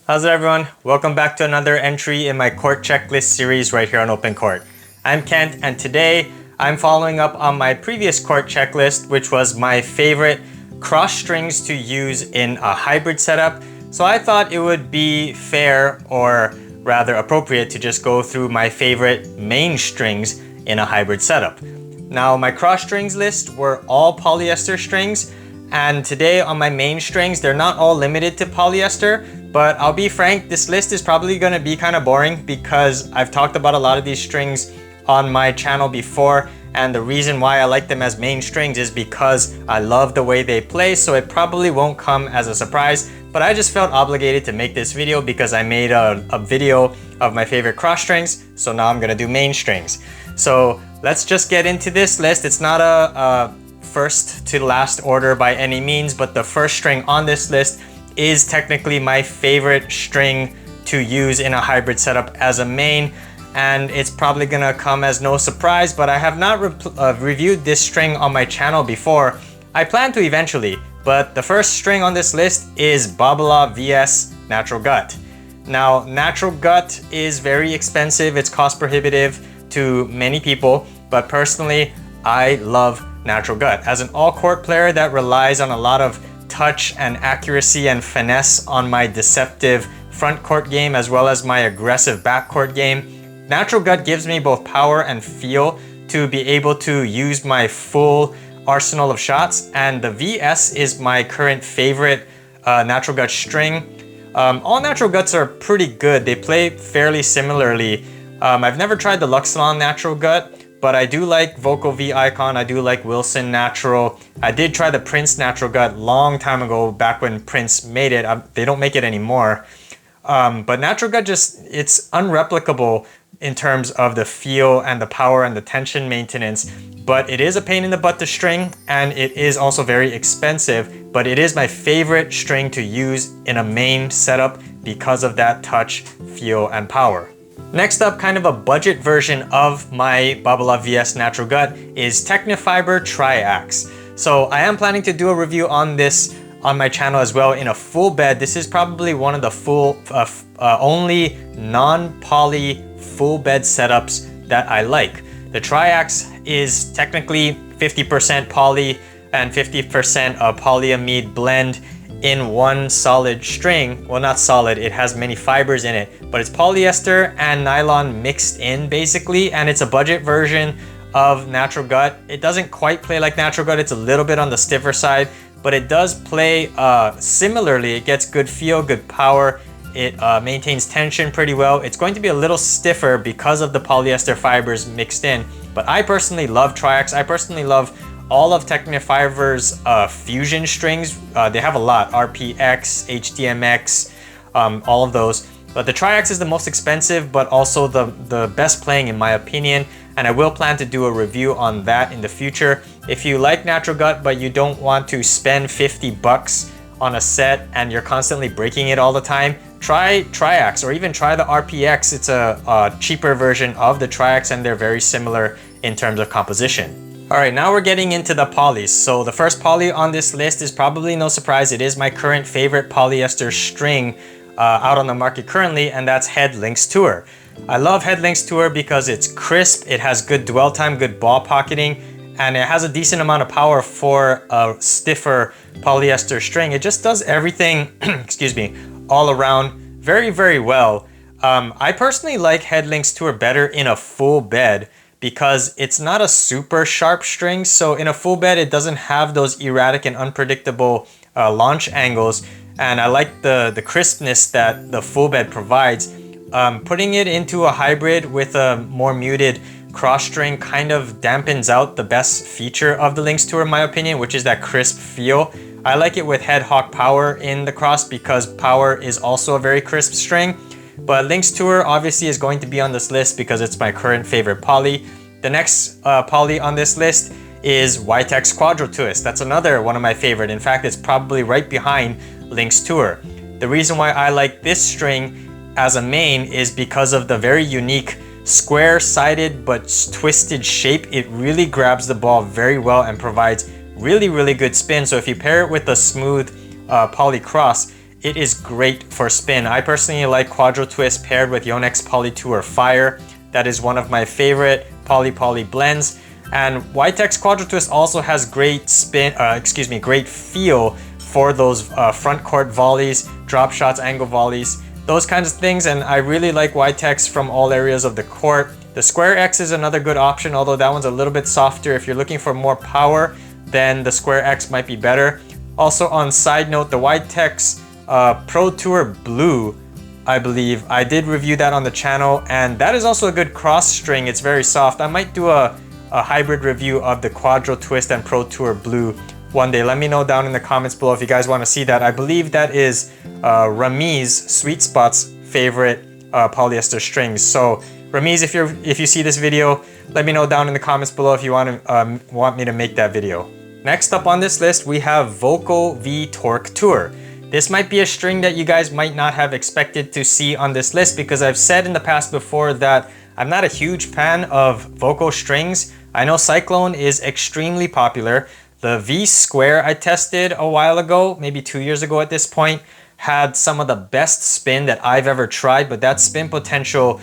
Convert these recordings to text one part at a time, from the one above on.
How's it, everyone? Welcome back to another entry in my court checklist series right here on OpenCourt. I'm Kent, and today I'm following up on my previous court checklist, which was my favorite cross strings to use in a hybrid setup. So I thought it would be fair, or rather appropriate, to just go through my favorite main strings in a hybrid setup. Now, my cross strings list were all polyester strings, and today on my main strings, they're not all limited to polyester, but I'll be frank, this list is probably going to be kind of boring because I've talked about a lot of these strings on my channel before, and the reason why I like them as main strings is because I love the way they play, so it probably won't come as a surprise, but I just felt obligated to make this video because I made a video of my favorite cross strings, so now I'm going to do main strings. So let's just get into this list. It's not a first to last order by any means, but the first string on this list is technically my favorite string to use in a hybrid setup as a main, and it's probably gonna come as no surprise, but I have not reviewed this string on my channel before. I plan to eventually, but the first string on this list is Babolat VS Natural Gut. Now, Natural Gut is very expensive, it's cost prohibitive to many people, but personally, I love Natural Gut. As an all-court player that relies on a lot of touch and accuracy and finesse on my deceptive front court game as well as my aggressive back court game, Natural Gut gives me both power and feel to be able to use my full arsenal of shots, and the VS is my current favorite Natural Gut string. All Natural Guts are pretty good. They play fairly similarly. I've never tried the Luxilon Natural Gut, but I do like Volkl V Icon, I do like Wilson Natural. I did try the Prince Natural Gut long time ago, back when Prince made it. They don't make it anymore. But Natural Gut it's unreplicable in terms of the feel and the power and the tension maintenance. But it is a pain in the butt to string, and it is also very expensive. But it is my favorite string to use in a main setup because of that touch, feel, and power. Next up, kind of a budget version of my Babolat VS Natural Gut is Technifiber Triax. So I am planning to do a review on this on my channel as well in a full bed. This is probably one of the only non-poly full bed setups that I like. The Triax is technically 50% poly and 50% polyamide blend in one solid string. Well, not solid, it has many fibers in it, but it's polyester and nylon mixed in basically, and it's a budget version of Natural Gut. It doesn't quite play like Natural Gut, it's a little bit on the stiffer side, but it does play similarly. It gets good feel, good power, it maintains tension pretty well. It's going to be a little stiffer because of the polyester fibers mixed in, but I personally love Triax. I personally love all of Technifiber's fusion strings. They have a lot, RPX, HDMX, all of those. But the Triax is the most expensive, but also the best playing in my opinion. And I will plan to do a review on that in the future. If you like Natural Gut, but you don't want to spend 50 bucks on a set and you're constantly breaking it all the time, try Triax, or even try the RPX. It's a cheaper version of the Triax, and they're very similar in terms of composition. Alright, now we're getting into the polys. So the first poly on this list is probably no surprise. It is my current favorite polyester string out on the market currently, and that's Head Lynx Tour. I love Head Lynx Tour because it's crisp, it has good dwell time, good ball pocketing, and it has a decent amount of power for a stiffer polyester string. It just does everything, excuse me, all around very, very well. I personally like Head Lynx Tour better in a full bed, because it's not a super sharp string. So in a full bed, it doesn't have those erratic and unpredictable launch angles. And I like the crispness that the full bed provides. Putting it into a hybrid with a more muted cross string kind of dampens out the best feature of the Lynx Tour in my opinion, which is that crisp feel. I like it with Head Hawk Power in the cross because Power is also a very crisp string. But Lynx Tour obviously is going to be on this list because it's my current favorite poly. The next poly on this list is Itex Quadro Twist. That's another one of my favorite. In fact, it's probably right behind Lynx Tour. The reason why I like this string as a main is because of the very unique square-sided but twisted shape. It really grabs the ball very well and provides really good spin. So if you pair it with a smooth poly cross, it is great for spin. I personally like Quadro Twist paired with Yonex Poly Tour Fire. That is one of my favorite poly blends. And 𝐸𝐻𝑇EX Quadro Twist also has great great feel for those front court volleys, drop shots, angle volleys, those kinds of things. And I really like 𝐸𝐻𝑇EX from all areas of the court. The Square X is another good option, although that one's a little bit softer. If you're looking for more power, then the Square X might be better. Also, on side note, the 𝐸𝐸𝑇EX Pro Tour Blue, I believe, I did review that on the channel, and that is also a good cross string. It's very soft. I might do a hybrid review of the Quadro Twist and Pro Tour Blue one day. Let me know down in the comments below if you guys want to see that. I believe that is Rami's Sweet Spot's favorite polyester strings. So Ramiz, if you see this video, let me know down in the comments below if you want me to make that video. Next up on this list, we have Volkl V Torque Tour. This might be a string that you guys might not have expected to see on this list, because I've said in the past before that I'm not a huge fan of Volkl strings. I know 𝐦𝐤 is extremely popular. The V Square I tested a while ago, maybe 2 years ago at this point, had some of the best spin that I've ever tried, but that spin potential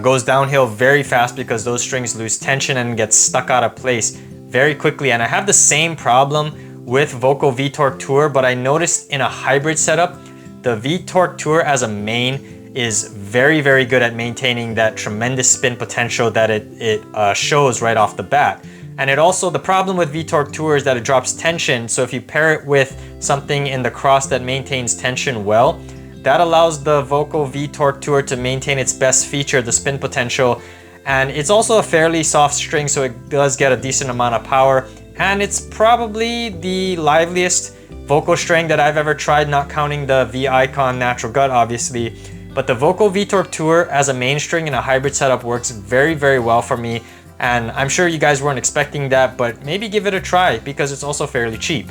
goes downhill very fast because those strings lose tension and get stuck out of place very quickly. And I have the same problem with Volkl V Torque Tour, but I noticed in a hybrid setup, the V Torque Tour as a main is very good at maintaining that tremendous spin potential that it shows right off the bat. And it also, the problem with V Torque Tour is that it drops tension. So if you pair it with something in the cross that maintains tension well, that allows the Volkl V Torque Tour to maintain its best feature, the spin potential. And it's also a fairly soft string, so it does get a decent amount of power. And it's probably the liveliest Volkl string that I've ever tried, not counting the 𝐕-icon Natural Gut, obviously. But the Volkl V Torque Tour as a main string in a hybrid setup works very well for me. And I'm sure you guys weren't expecting that, but maybe give it a try because it's also fairly cheap.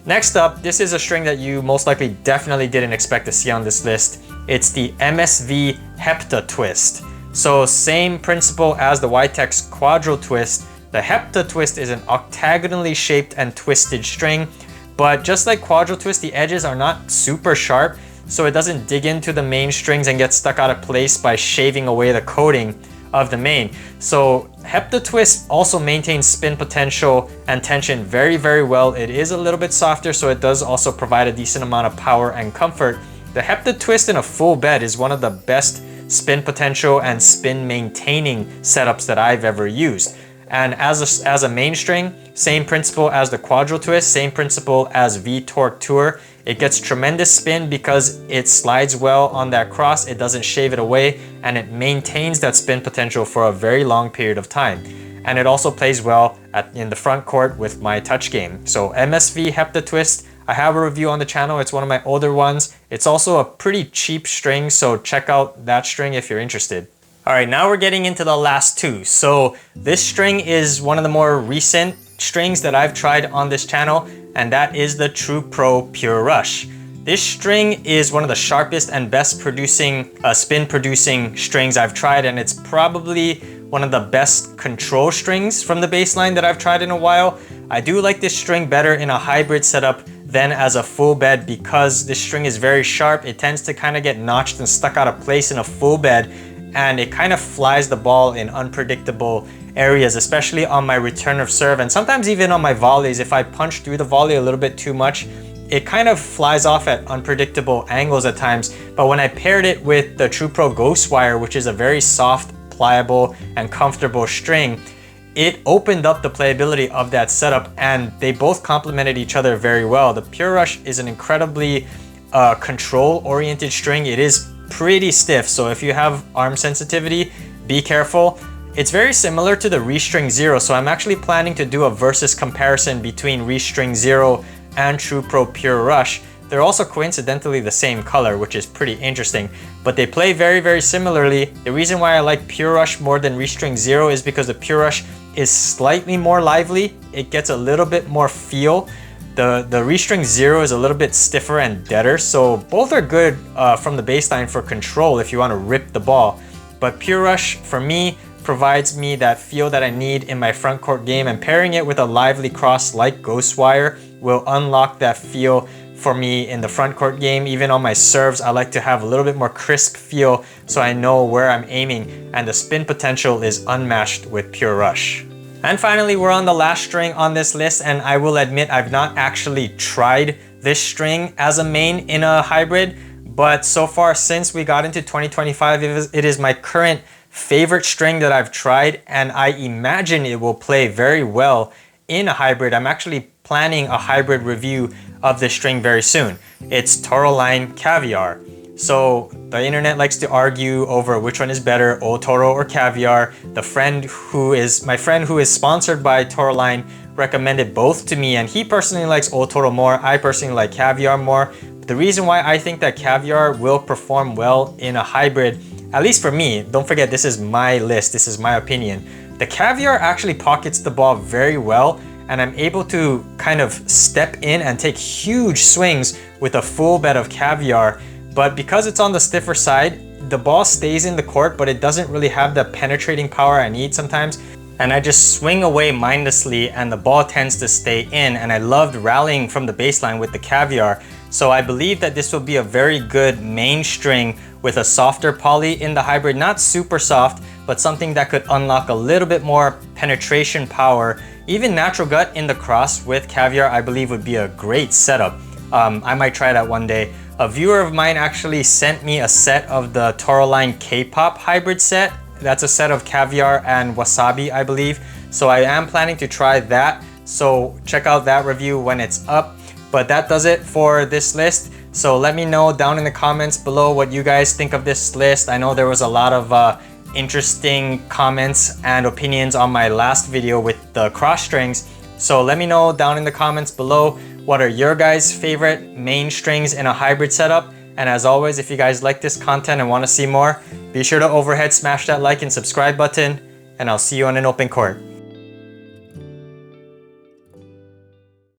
Next up, this is a string that you most likely definitely didn't expect to see on this list. It's the MSV Hepta Twist. So same principle as the 𝐸𝐸𝑇EX Quadro Twist. The Hepta Twist is an octagonally shaped and twisted string, but just like Quadro Twist, the edges are not super sharp, so it doesn't dig into the main strings and get stuck out of place by shaving away the coating of the main. So Hepta Twist also maintains spin potential and tension very well. It is a little bit softer, so it does also provide a decent amount of power and comfort. The Hepta Twist in a full bed is one of the best spin potential and spin maintaining setups that I've ever used. And as a main string, same principle as the Quadro Twist, same principle as V Torque Tour. It gets tremendous spin because it slides well on that cross, it doesn't shave it away, and it maintains that spin potential for a very long period of time. And it also plays well in the front court with my touch game. So MSV Hepta Twist, I have a review on the channel. It's one of my older ones. It's also a pretty cheap string, so check out that string if you're interested. All right, now we're getting into the last two. So this string is one of the more recent strings that I've tried on this channel, and that is the Tru Pro Pure Rush. This string is one of the sharpest and best spin producing strings I've tried, and it's probably one of the best control strings from the baseline that I've tried in a while. I do like this string better in a hybrid setup than as a full bed because this string is very sharp. It tends to kind of get notched and stuck out of place in a full bed, and it kind of flies the ball in unpredictable areas, especially on my return of serve and sometimes even on my volleys. If I punch through the volley a little bit too much, it kind of flies off at unpredictable angles at times. But when I paired it with the Tru Pro Ghost Wire, which is a very soft, pliable, and comfortable string, it opened up the playability of that setup, and they both complemented each other very well. The Pure Rush is an incredibly control-oriented string. It is pretty stiff, so if you have arm sensitivity, be careful. It's very similar to the ReString Zero, so I'm actually planning to do a versus comparison between ReString Zero and Tru Pro Pure Rush. They're also coincidentally the same color, which is pretty interesting, but they play very similarly. The reason why I like Pure Rush more than ReString Zero is because the Pure Rush is slightly more lively. It gets a little bit more feel. The ReString Zero is a little bit stiffer and deader, so both are good from the baseline for control if you want to rip the ball. But Pure Rush, for me, provides me that feel that I need in my front court game, and pairing it with a lively cross like Ghost Wire will unlock that feel for me in the front court game. Even on my serves, I like to have a little bit more crisp feel so I know where I'm aiming, and the spin potential is unmatched with Pure Rush. And finally, we're on the last string on this list, and I will admit I've not actually tried this string as a main in a hybrid, but so far since we got into 2025, it is my current favorite string that I've tried, and I imagine it will play very well in a hybrid. I'm actually planning a hybrid review of this string very soon. It's Toro line Caviar. So the internet likes to argue over which one is better, Toro or Caviar. My friend who is sponsored by Toro line recommended both to me, and he personally likes Toro more. I personally like Caviar more. The reason why I think that Caviar will perform well in a hybrid, at least for me, don't forget this is my list, this is my opinion. The Caviar actually pockets the ball very well, and I'm able to kind of step in and take huge swings with a full bed of Caviar. But because it's on the stiffer side, the ball stays in the court, but it doesn't really have the penetrating power I need sometimes. And I just swing away mindlessly and the ball tends to stay in, and I loved rallying from the baseline with the Caviar. So I believe that this will be a very good main string with a softer poly in the hybrid, not super soft, but something that could unlock a little bit more penetration power. Even natural gut in the cross with Caviar, I believe would be a great setup. I might try that one day. A viewer of mine actually sent me a set of the Toro line K-pop hybrid set. That's a set of Caviar and Wasabi, I believe. So I am planning to try that. So check out that review when it's up. But that does it for this list. So let me know down in the comments below what you guys think of this list. I know there was a lot of interesting comments and opinions on my last video with the cross strings. So let me know down in the comments below what are your guys' favorite main strings in a hybrid setup. And as always, if you guys like this content and want to see more, be sure to overhead smash that like and subscribe button, and I'll see you on an open court.